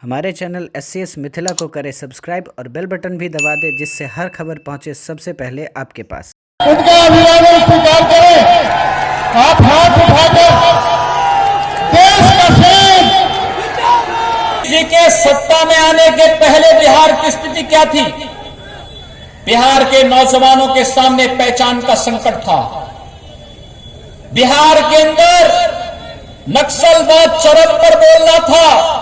हमारे channel SCS Mithila को करें सब्सक्राइब और बेल बटन भी दबा दें, जिससे हर खबर पहुंचे सबसे पहले आपके पास। उनका अभिवादन स्वीकार करें। आप हाथ उठाकर देश का शेर जी के सत्ता में आने के पहले बिहार की स्थिति क्या थी? बिहार के नौजवानों के सामने पहचान का संकट था। बिहार के अंदर नक्सलवाद चरम पर बोल रहा था।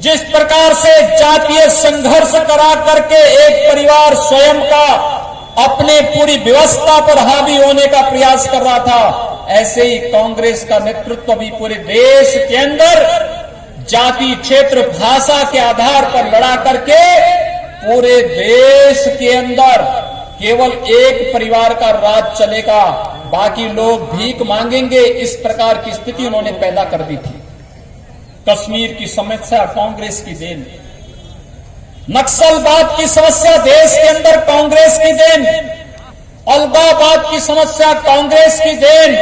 जिस प्रकार से जातीय संघर्ष करा करके एक परिवार स्वयं का अपने पूरी व्यवस्था पर हावी होने का प्रयास कर रहा था, ऐसे ही कांग्रेस का नेतृत्व भी पूरे देश के अंदर जाति, क्षेत्र, भाषा के आधार पर लड़ा करके पूरे देश के अंदर केवल एक परिवार का राज चलेगा, बाकी लोग भीख मांगेंगे, इस प्रकार की स्थिति उन्होंने पैदा कर दी थी। कश्मीर की समस्या कांग्रेस की देन, नक्सलवाद की समस्या देश के अंदर कांग्रेस की देन, अलगाववाद की समस्या कांग्रेस की देन।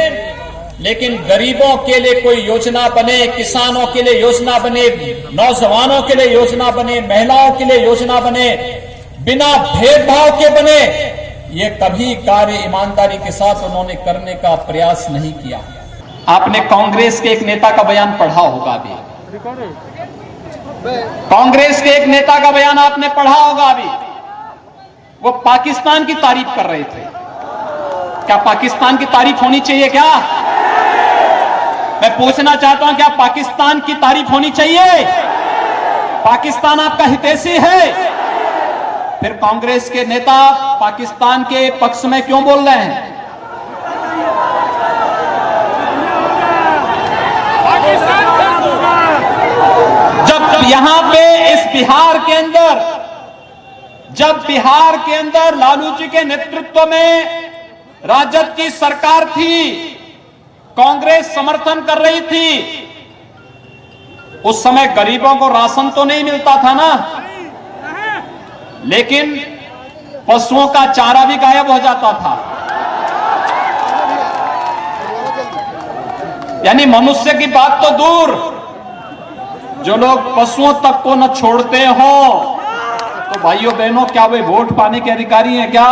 लेकिन गरीबों के लिए कोई योजना बने, किसानों के लिए योजना बने, नौजवानों के लिए योजना बने, महिलाओं के लिए योजना बने, बिना भेदभाव के बने, ये कभी कार्य ईमानदारी के साथ उन्होंने करने का प्रयास नहीं किया। आपने कांग्रेस के एक नेता का बयान पढ़ा होगा अभी, कांग्रेस के एक नेता का बयान आपने पढ़ा होगा अभी। वो पाकिस्तान की तारीफ कर रहे थे। क्या पाकिस्तान की तारीफ होनी चाहिए? क्या मैं पूछना चाहता हूं, क्या पाकिस्तान की तारीफ होनी चाहिए? पाकिस्तान आपका हितैषी है, फिर कांग्रेस के नेता पाकिस्तान के पक्ष में क्यों बोल रहे हैं? जब यहां पे इस बिहार के अंदर, जब बिहार के अंदर लालू जी के नेतृत्व में राजद की सरकार थी, कांग्रेस समर्थन कर रही थी, उस समय गरीबों को राशन तो नहीं मिलता था ना, लेकिन पशुओं का चारा भी गायब हो जाता था। यानी मनुष्य की बात तो दूर, जो लोग पशुओं तक को न छोड़ते हो, तो भाइयों बहनों, क्या वे वोट पाने के अधिकारी हैं क्या?